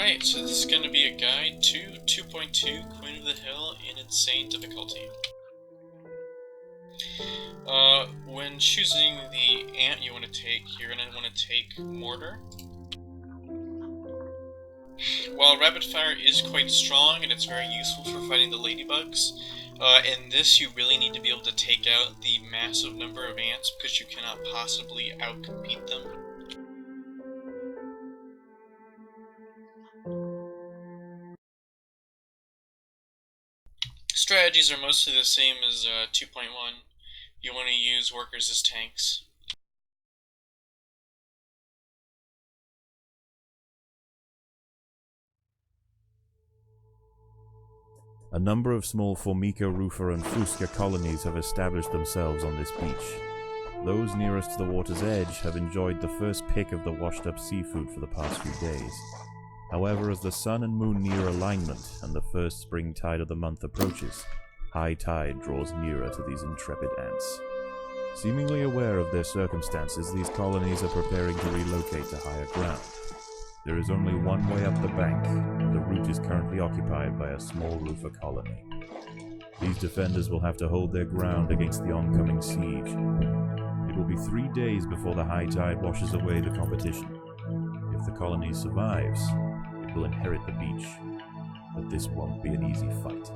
Alright, so this is going to be a guide to 2.2 Queen of the Hill in insane difficulty. When choosing the ant you want to take, you're going to want to take mortar. While rapid fire is quite strong and it's very useful for fighting the ladybugs, in this you really need to be able to take out the massive number of ants because you cannot possibly outcompete them. Strategies are mostly the same as 2.1. You want to use workers as tanks. A number of small Formica, Rufa, and Fusca colonies have established themselves on this beach. Those nearest to the water's edge have enjoyed the first pick of the washed-up seafood for the past few days. However, as the sun and moon near alignment and the first spring tide of the month approaches, high tide draws nearer to these intrepid ants. Seemingly aware of their circumstances, these colonies are preparing to relocate to higher ground. There is only one way up the bank, and the route is currently occupied by a small Rufa colony. These defenders will have to hold their ground against the oncoming siege. It will be 3 days before the high tide washes away the competition. If the colony survives, it will inherit the beach, but this won't be an easy fight.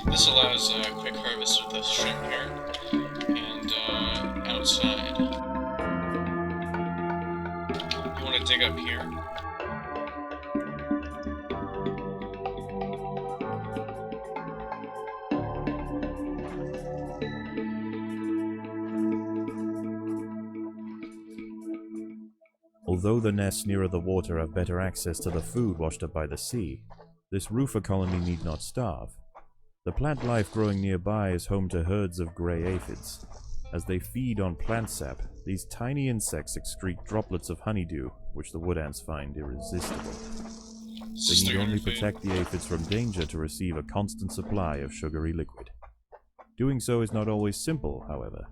This allows quick harvest of the shrimp here, and outside. You want to dig up here. Although the nests nearer the water have better access to the food washed up by the sea, this Rufa colony need not starve. The plant life growing nearby is home to herds of grey aphids. As they feed on plant sap, these tiny insects excrete droplets of honeydew, which the wood ants find irresistible. They need only protect the aphids from danger to receive a constant supply of sugary liquid. Doing so is not always simple, however.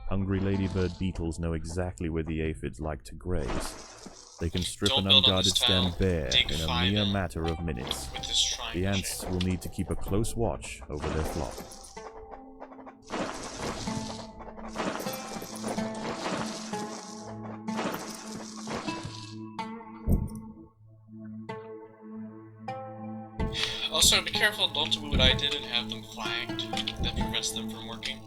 Hungry ladybird beetles know exactly where the aphids like to graze. They can strip an unguarded stem bare in a mere matter of minutes. The ants will need to keep a close watch over their flock. Also, be careful, don't do what I did and have them flagged. That prevents them from working.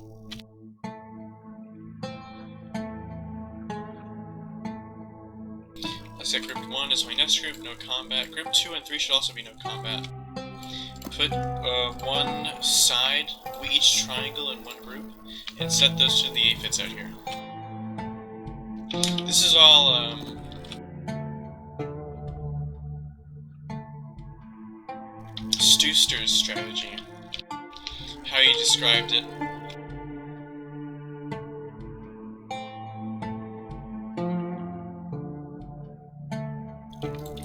I said group 1 is my next group, no combat. Group 2 and 3 should also be no combat. Put one side, each triangle in one group, and set those to the aphids out here. This is all Stewster's strategy. How he described it.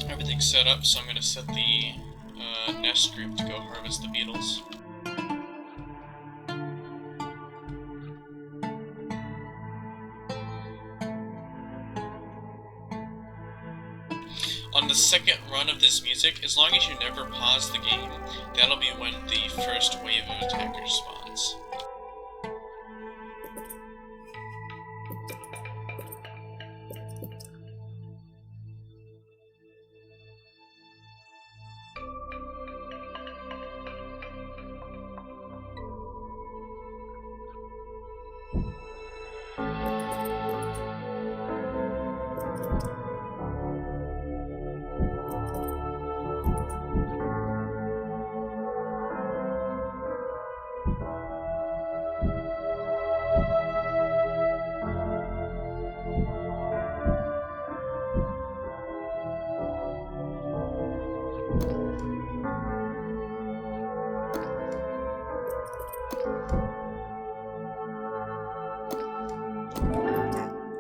Everything's set up, so I'm going to set the nest group to go harvest the beetles. On the second run of this music, as long as you never pause the game, that'll be when the first wave of attackers spawns.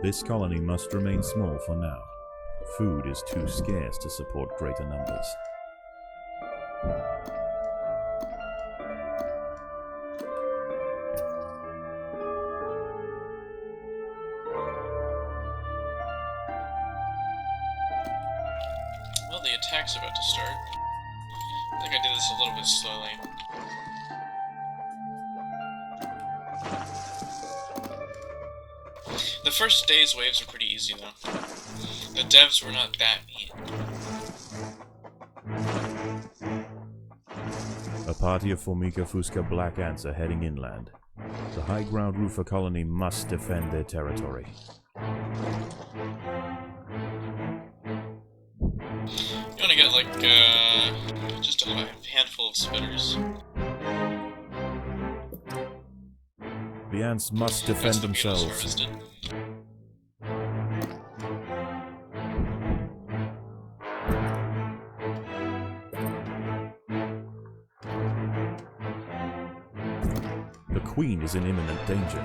This colony must remain small for now. Food is too scarce to support greater numbers. Well, the attack's about to start. I think I did this a little bit slowly. The first day's waves were pretty easy, though. The devs were not that mean. A party of Formica fusca black ants are heading inland. The high ground roofer colony must defend their territory. You want to get, like, just a handful of spitters. The ants must defend That's the beetles themselves. harvested. The queen is in imminent danger.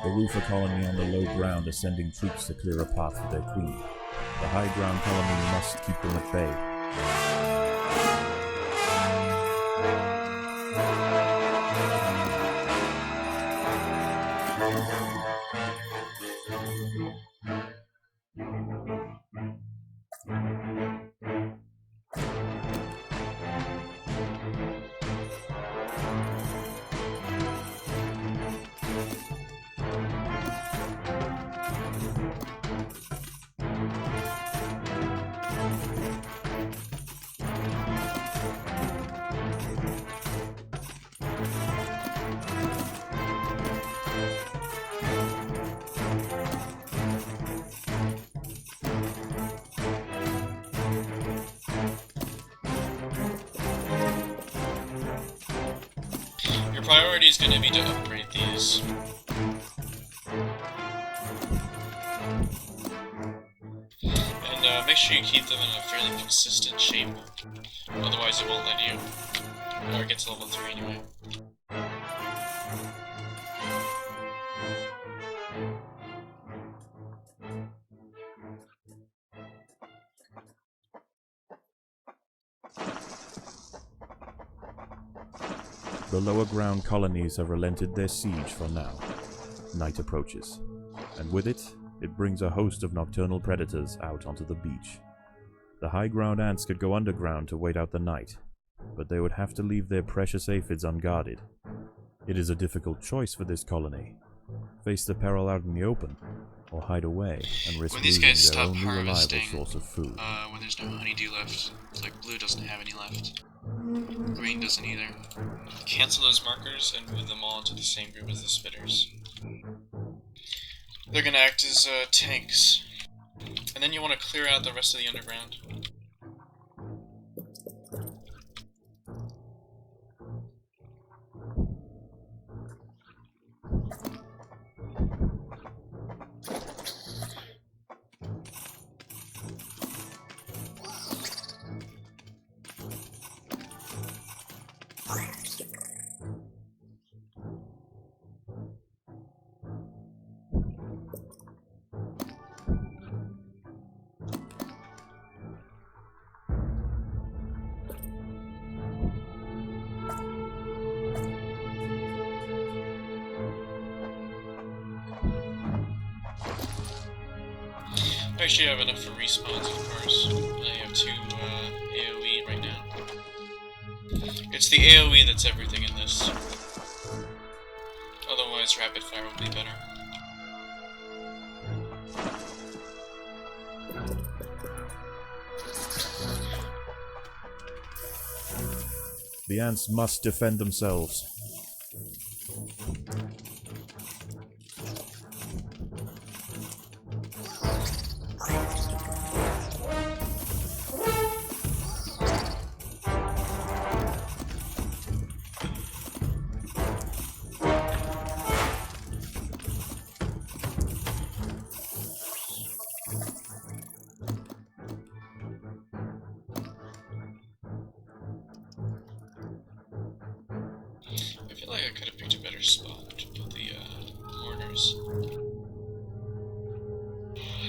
The roofer colony on the low ground are sending troops to clear a path for their queen. The high ground colony must keep them at bay. Your priority is going to be to upgrade these. And make sure you keep them in a fairly consistent shape. Otherwise it won't let you. Or it gets to level 3 anyway. The lower ground colonies have relented their siege for now. Night approaches, and with it, it brings a host of nocturnal predators out onto the beach. The high ground ants could go underground to wait out the night, but they would have to leave their precious aphids unguarded. It is a difficult choice for this colony. Face the peril out in the open, or hide away and risk When these losing guys their stop only reliable harvesting, source of food. when there's no honeydew left, it's like blue doesn't have any left. Green doesn't either. Cancel those markers and move them all into the same group as the spitters. They're gonna act as tanks. And then you want to clear out the rest of the underground. Actually, I have enough for respawns, of course. I have 2 AoE right now. It's the AoE that's everything in this. Otherwise, rapid fire will be better. The ants must defend themselves. better spot to put the mortars.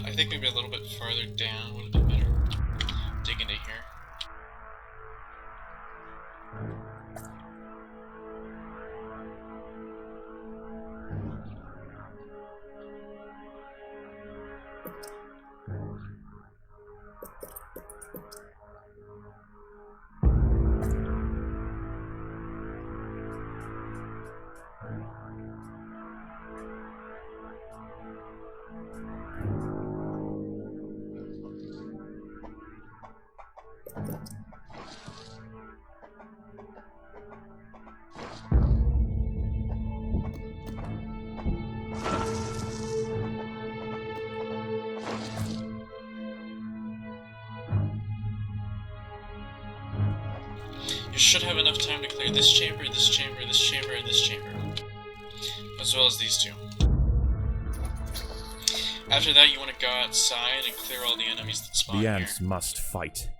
I think maybe a little bit farther down would have been better. Dig into here. You should have enough time to clear this chamber, this chamber, this chamber, and this chamber. As well as these two. After that, you want to go outside and clear all the enemies that spawn The here. ants must fight.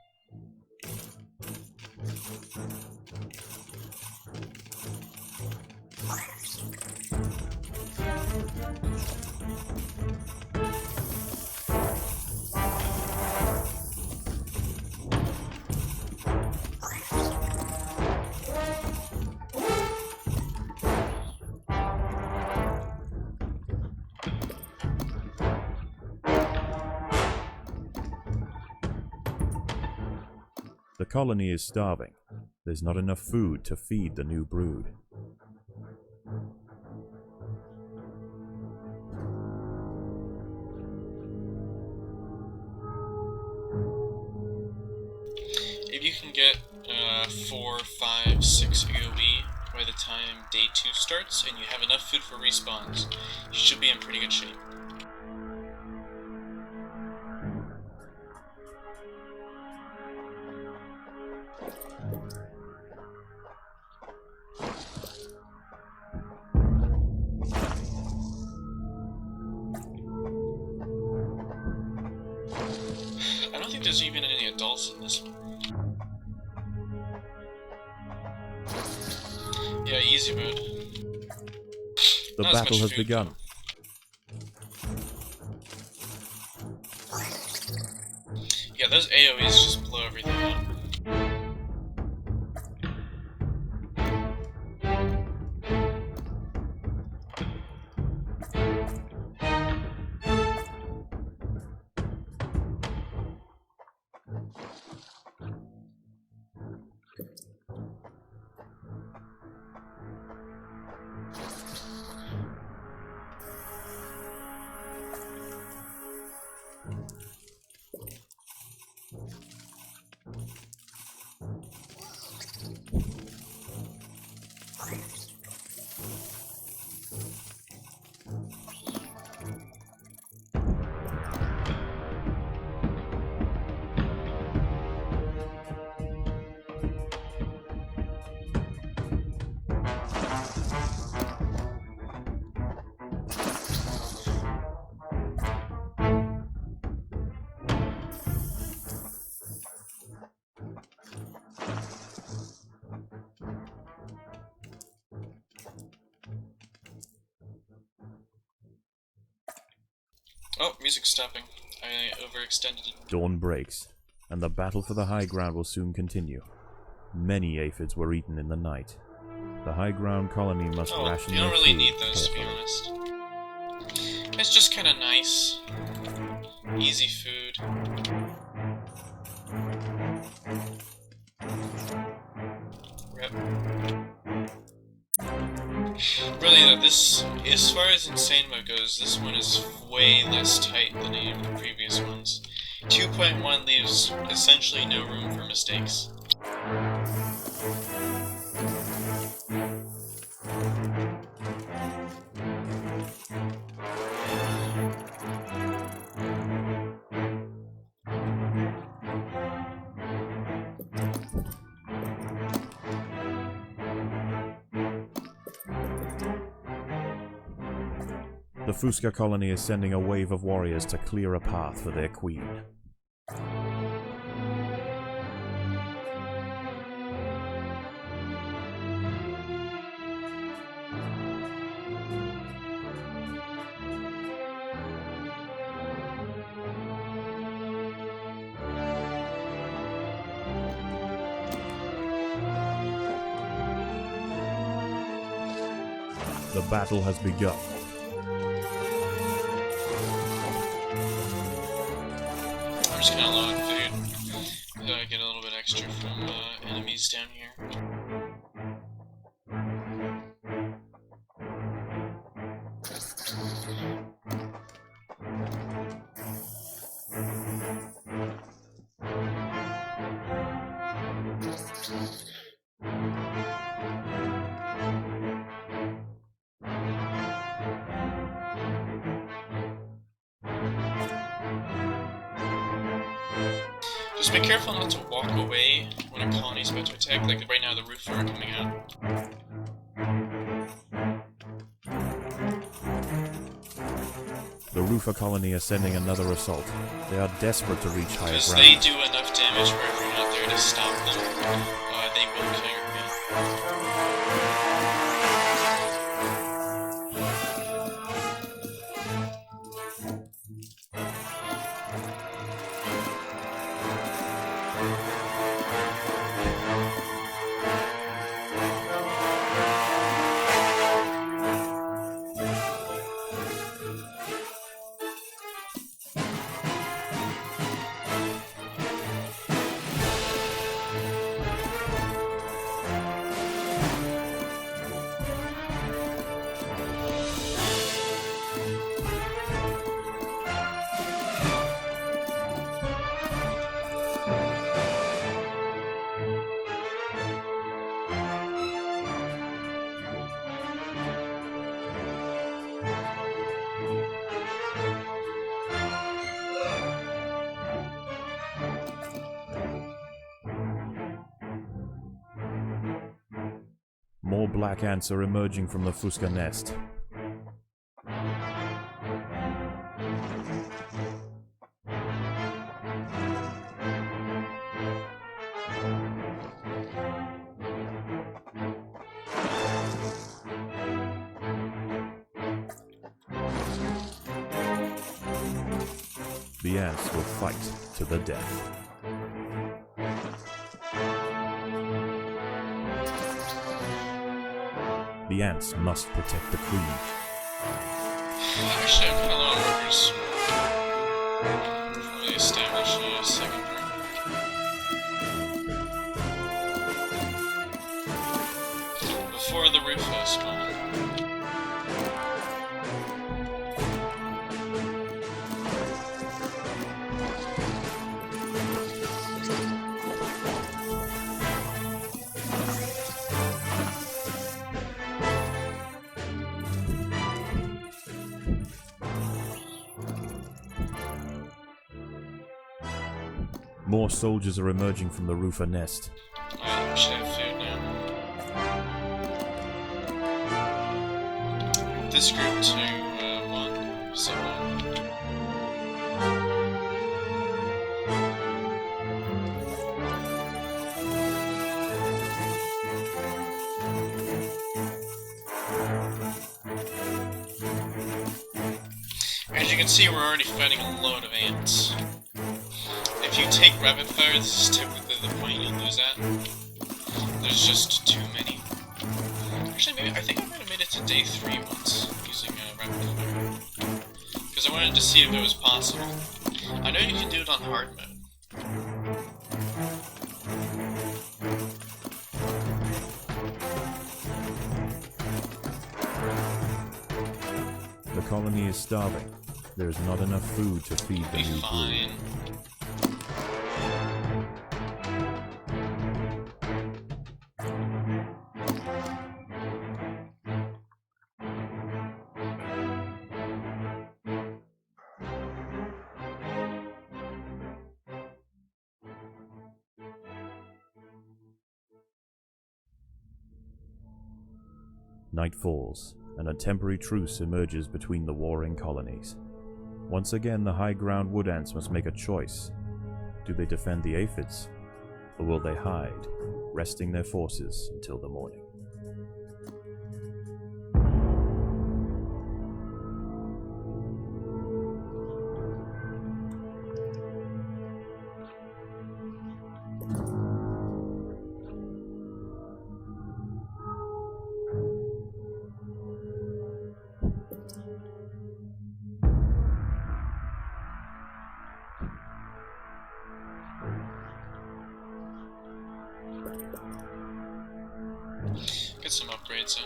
The colony is starving. There's not enough food to feed the new brood. If you can get 4, 5, 6 AoE by the time day 2 starts, and you have enough food for respawns, you should be in pretty good shape. I don't think there's even any adults in this one. Yeah, easy mode. The Not as battle much has food, begun. Yeah, those AoEs just blow everything up. Oh, music's stopping. I overextended it. Dawn breaks, and the battle for the high ground will soon continue. Many aphids were eaten in the night. The high ground colony must Oh, ration you their don't really food need those, to be carefully. honest. It's just kind of nice. Easy food. Rip. Really though, this, as far as insane mode goes, this one is way less tight than any of the previous ones. 2.1 leaves essentially no room for mistakes. The Fusca colony is sending a wave of warriors to clear a path for their queen. The battle has begun. I'm just kind of low on food. Get a little bit extra from enemies down here. Just be careful not to walk away when a colony's about to attack. Like right now, the roof are coming out. The roofer colony is sending another assault. They are desperate to reach higher Because ground. they do enough damage where you're not there to stop them. They will kill your bee. More black ants are emerging from the Fusca nest. The ants will fight to the death. The ants must protect the queen. Actually, I'm kind of low on workers. Probably establish a second room. Before the roof spawn. More soldiers are emerging from the roofer nest. I should have food now. This group to 1, so 1. As you can see, we're already fighting a load of ants. If you take rapid fire, this is typically the point you lose at. There's just too many. Actually, maybe I think I might have made it to day 3 once using rapid fire. Because I wanted to see if it was possible. I know you can do it on hard mode. The colony is starving. There is not enough food to feed the new brood. Night falls, and a temporary truce emerges between the warring colonies. Once again, the high ground wood ants must make a choice. Do they defend the aphids, or will they hide, resting their forces until the morning? Get some upgrades in.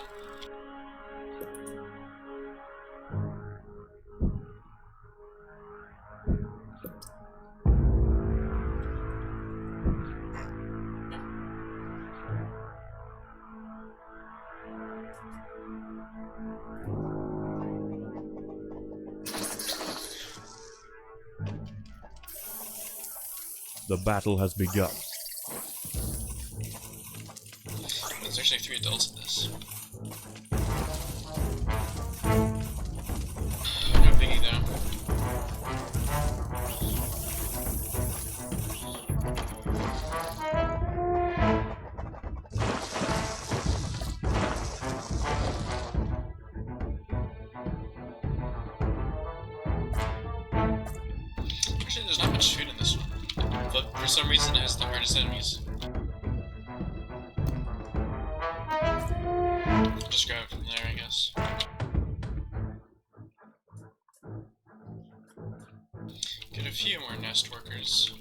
The battle has begun. There's actually 3 adults in this. No biggie though. Actually, there's not much food in this one. But for some reason it has the hardest enemies. I'll just grab it from there, I guess. Get a few more nest workers.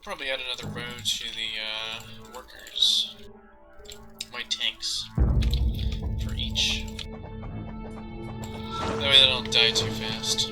Probably add another row to the workers. White tanks for each. That way they don't die too fast.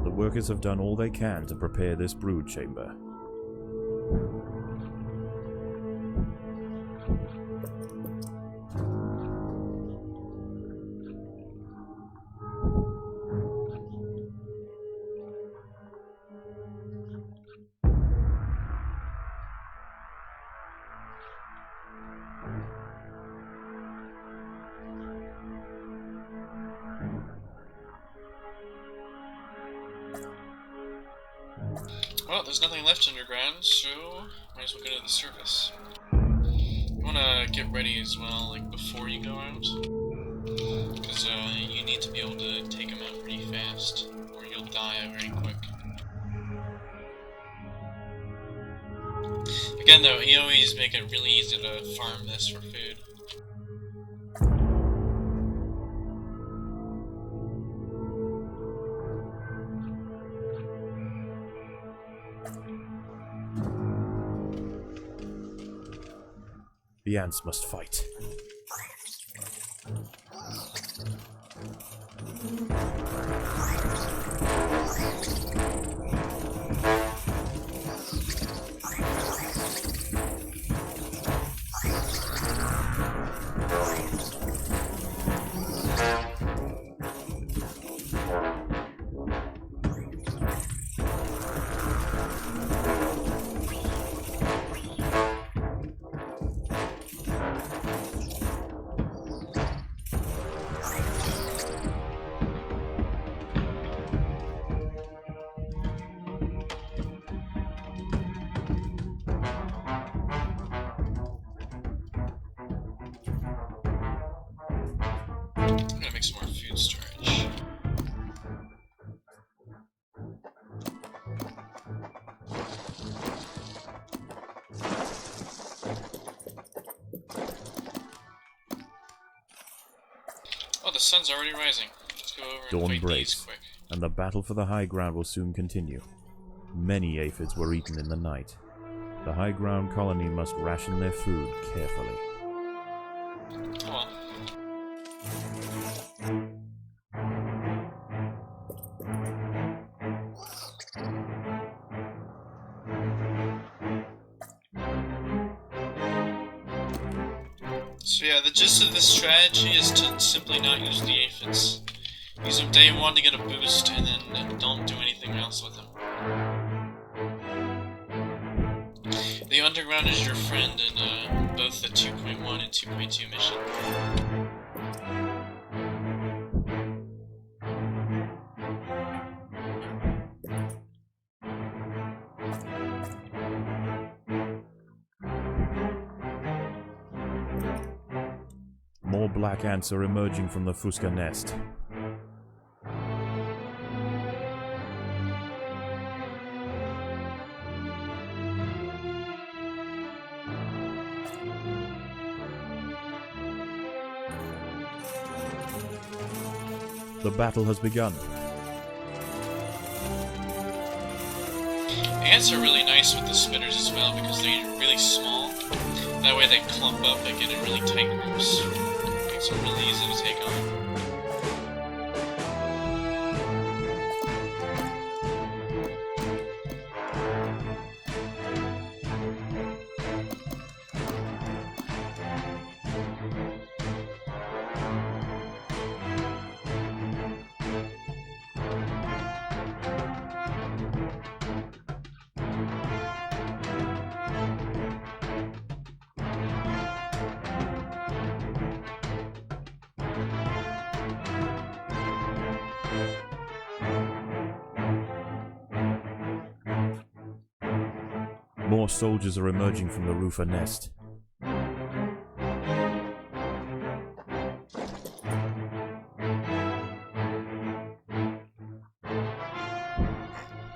The workers have done all they can to prepare this brood chamber. Well, there's nothing left underground, so might as well go to the surface. You wanna get ready as well, like, before you go out. Because, you need to be able to take them out pretty fast, or you'll die very quick. Again, though, you always make it really easy to farm this for food. The ants must fight. I'm gonna make some more food storage. Oh, the sun's already rising. Let's go over and Dawn fight breaks, these quick. and the battle for the high ground will soon continue. Many aphids were eaten in the night. The high ground colony must ration their food carefully. Oh well. So yeah, the gist of this strategy is to simply not use the aphids. Use them day one to get a boost, and then don't do anything else with them. The Underground is your friend in both the 2.1 and 2.2 mission. More black ants are emerging from the Fusca nest. The battle has begun. Ants are really nice with the spinners as well because they're really small. That way they clump up and get in really tight groups. Makes them really easy to take on. More soldiers are emerging from the roofer nest.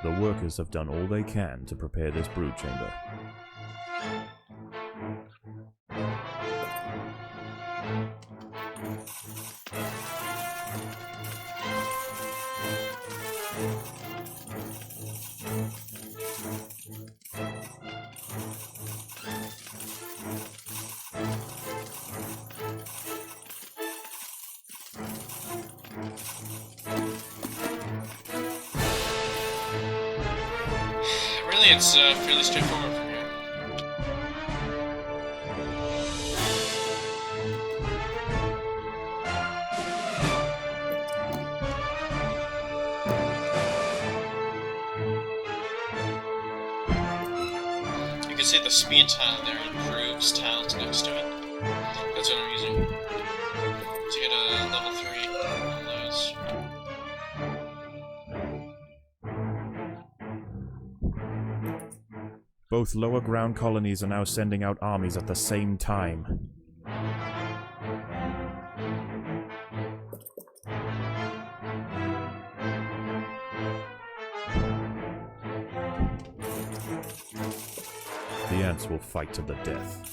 The workers have done all they can to prepare this brood chamber. Really, it's fairly straightforward from here. You can see the speed tile there improves tiles next to it. That's what I'm using. To get a level 3 on those. Both lower ground colonies are now sending out armies at the same time. The ants will fight to the death.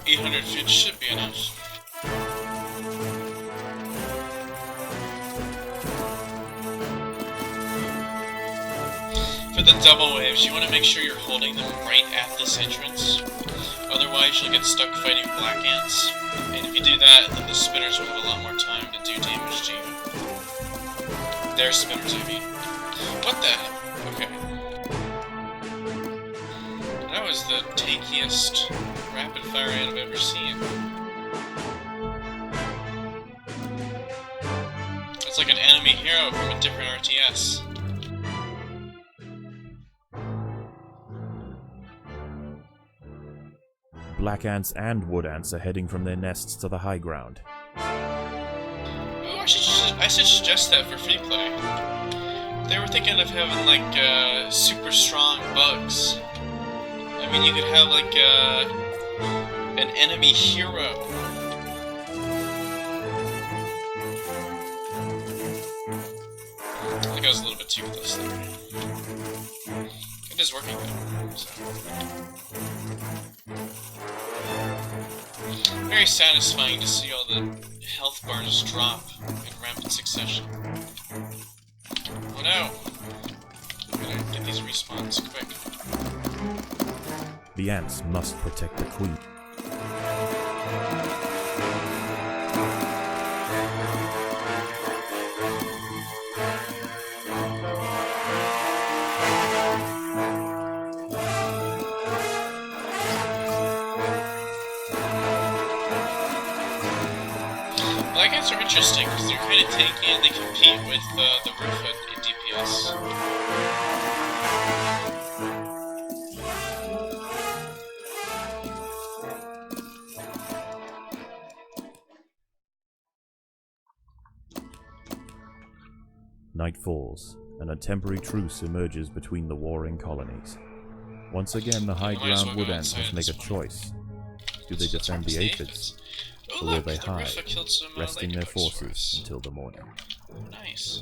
$800 feet should be enough. For the double waves, you want to make sure you're holding them right at this entrance. Otherwise, you'll get stuck fighting black ants. And if you do that, then the spinners will have a lot more time to do damage to you. Their spinners, I mean. What the heck? Okay. That was the tankiest rapid fire ant I've ever seen. It's like an enemy hero from a different RTS. Black ants and wood ants are heading from their nests to the high ground. Oh, I should suggest that for free play. They were thinking of having like super strong bugs mean, you could have, like, an enemy hero. I think I was a little bit too close there. It is working though, so. Very satisfying to see all the health bars drop in rapid succession. Oh no! I'm gonna get these respawns quick. The ants must protect the queen. Black ants are interesting because they're kind of tanky and they compete with the roof at DPS. Night falls, and a temporary truce emerges between the warring colonies. Once again, the high ground wood ants must make a choice. Do they defend the aphids, or will they hide, resting their forces until the morning? Nice.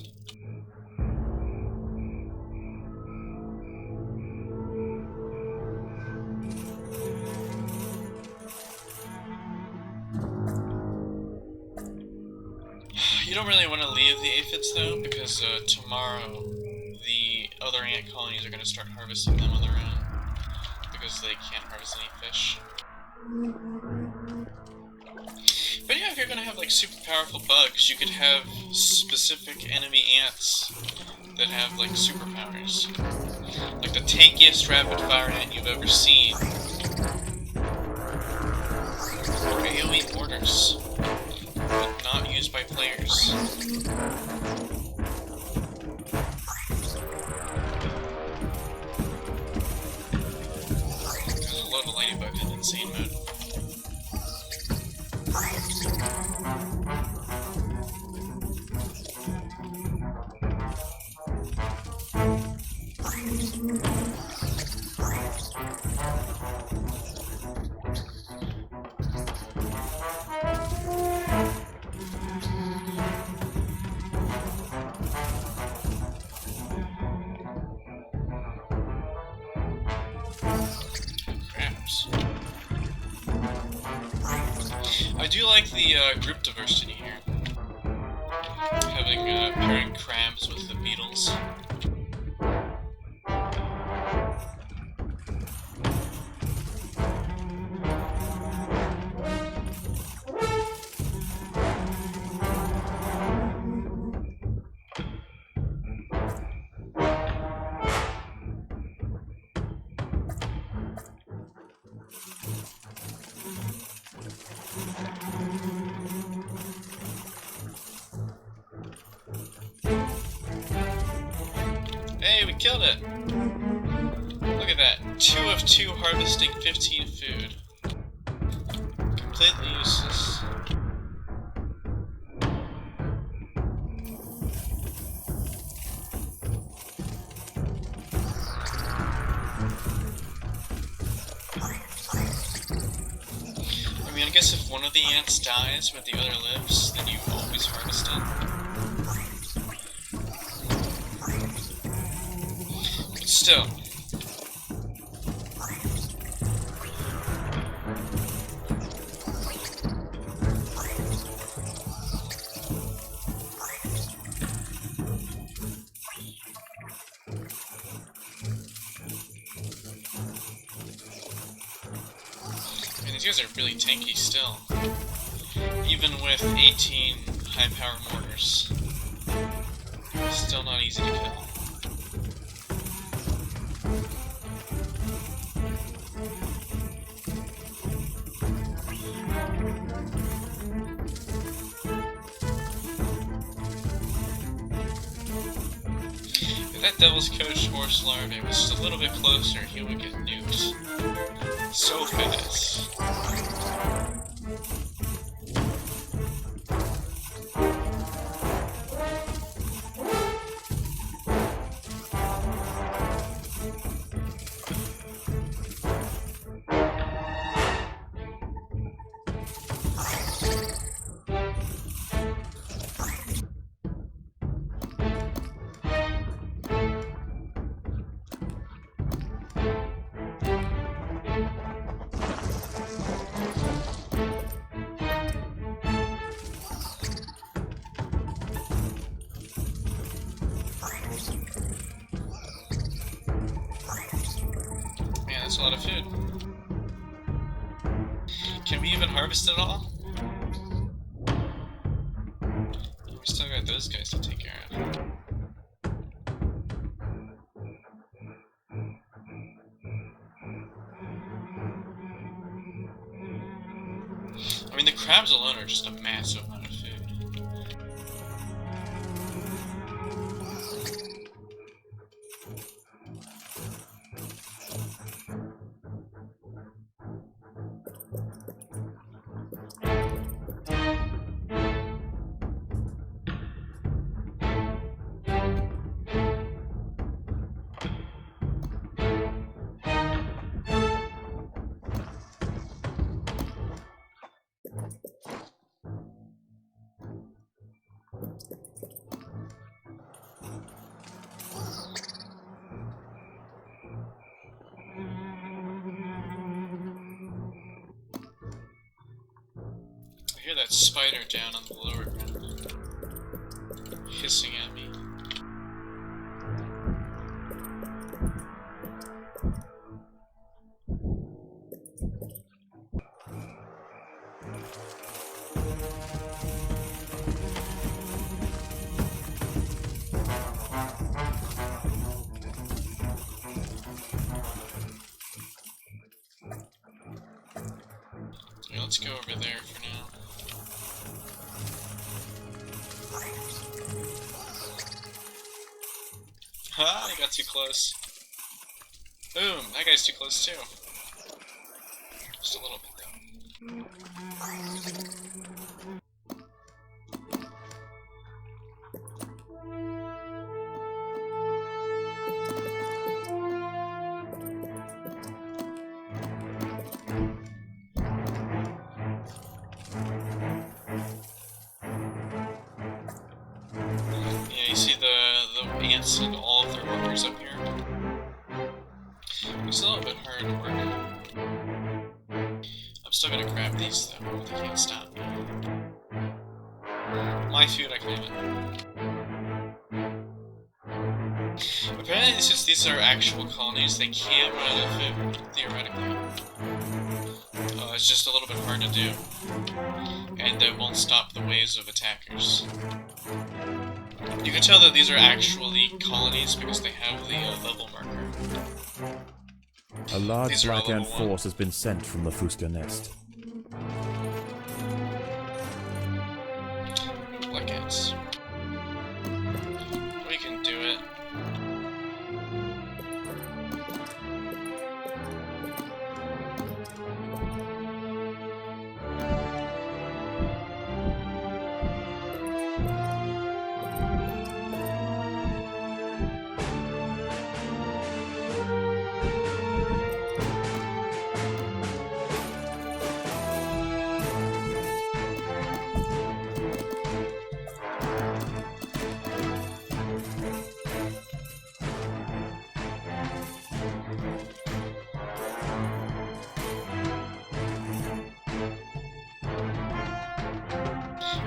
You don't really want to leave the aphids though, because tomorrow the other ant colonies are going to start harvesting them on their own, because they can't harvest any fish. But yeah, if you're going to have like super powerful bugs, you could have specific enemy ants that have like superpowers. Like the tankiest rapid fire ant you've ever seen. AoE mortars. But not used by players. There's a load of ladybugs in insane mode. I do like the group diversity here. Having pairing crabs with the beetles. Hey, we killed it! Look at that. 2 of 2 harvesting 15 food. Completely useless. I mean, I guess if one of the ants dies but the other lives, then you always harvest it. Still. I mean, these guys are really tanky still. Even with 18 high-power mortars. Still not easy to kill. If that Devil's Coach horse larvae was just a little bit closer, he would get nuked. So fast. a lot of food. Can we even harvest it all? We still got those guys to take care of. I mean, the crabs alone are just a massive amount of food. I hear that spider down on the lower ground, hissing at me. Yeah, let's go over there for now. Ha! I got too close. Boom! That guy's too close too. Just a little bit though. Yeah, you see the ants and all of their workers up here? It's a little bit hard to work. I'm still gonna grab these though, they can't stop me. My food, I can have it. Apparently, since these are actual colonies, they can't run out of food, theoretically. It's just a little bit hard to do, and it won't stop the waves of attackers. You can tell that these are actually colonies because they have the level marker. A large black ant force has been sent from the Fuska nest. Black ants. We can do it.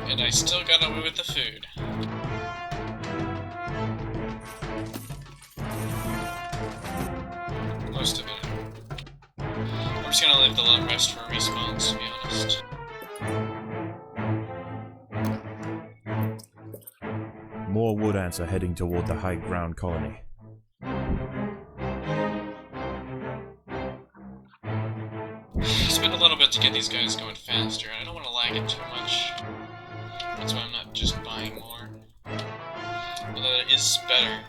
And I still got away with the food. Most of it. I'm just gonna leave the long rest for respawns, to be honest. More wood ants are heading toward the high ground colony. Spend a little bit to get these guys going faster. I don't want to lag it too much. That's why I'm not just buying more. Although it is better.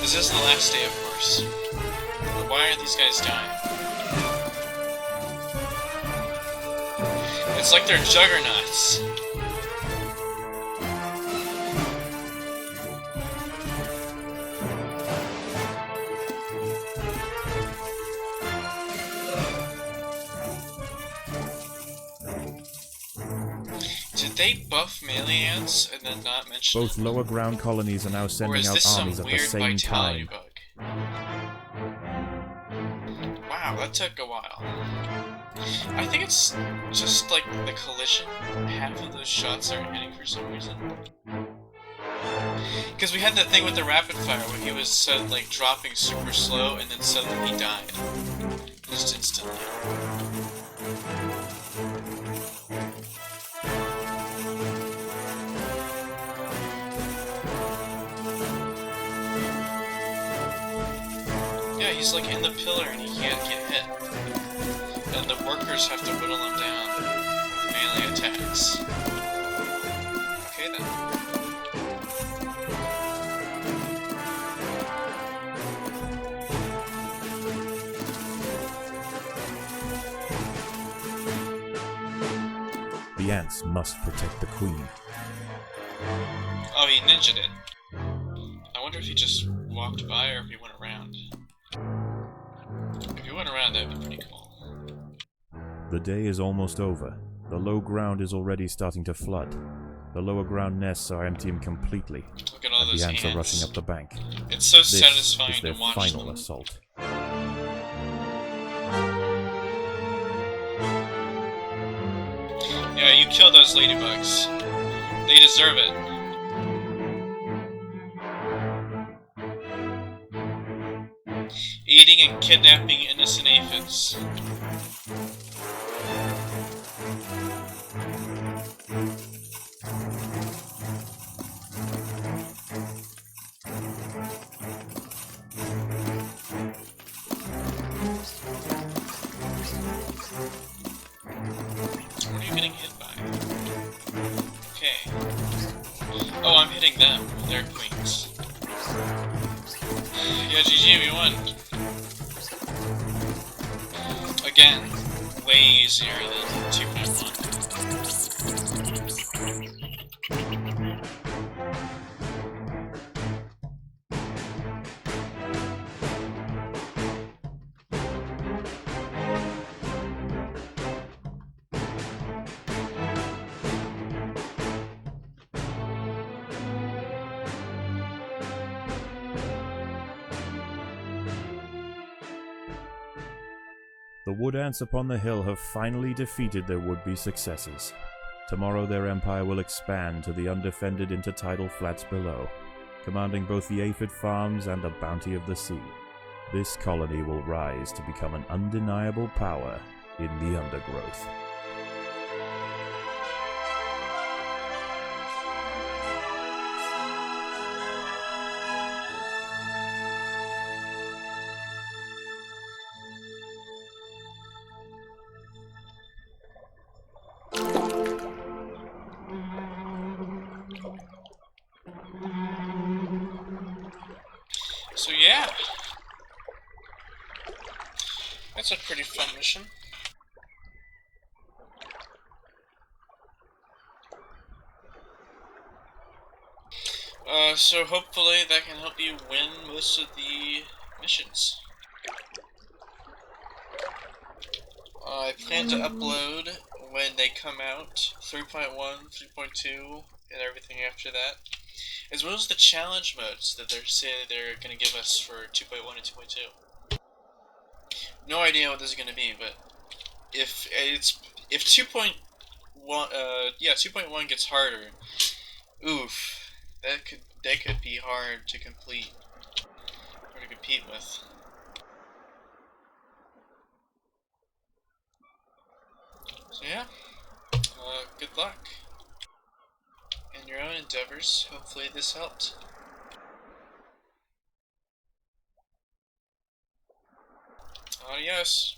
This is the last day, of course. But why are these guys dying? It's like they're juggernauts. they buff melee ants and then not mention Both it? lower ground colonies are now Or sending is out this some armies at the weird same vitality time. bug? Wow, that took a while. I think it's just like the collision. Half of those shots aren't hitting for some reason. Because we had that thing with the rapid fire where he was like dropping super slow and then suddenly he died. Just instantly. Yeah, he's like in the pillar and he can't get hit. And the workers have to whittle him down with melee attacks. Okay then. The ants must protect the queen. Oh, he ninja'd it. I wonder if he just walked by or if he went around. If he went around, that'd be pretty cool. The day is almost over. The low ground is already starting to flood. The lower ground nests are emptying completely. Look at all And those the ants ants. are rushing up the bank. It's so This satisfying is their to watch final them. assault. Yeah, you kill those ladybugs. They deserve it. Eating and kidnapping innocent aphids. What are you getting hit by? Okay. Oh, I'm hitting them. They're queens. Yeah, GG, we won. Again, way easier than 2.1. The wood ants upon the hill have finally defeated their would-be successors. Tomorrow their empire will expand to the undefended intertidal flats below, commanding both the aphid farms and the bounty of the sea. This colony will rise to become an undeniable power in the Undergrowth. So yeah. That's a pretty fun mission. So hopefully that can help you win most of the missions. I plan to upload when they come out, 3.1, 3.2, and everything after that. As well as the challenge modes that they're saying they're going to give us for 2.1 and 2.2. No idea what this is going to be, but if 2.1 2.1 gets harder, oof, that could be hard to complete or to compete with. So yeah, good luck in your own endeavors. Hopefully this helped. Adios.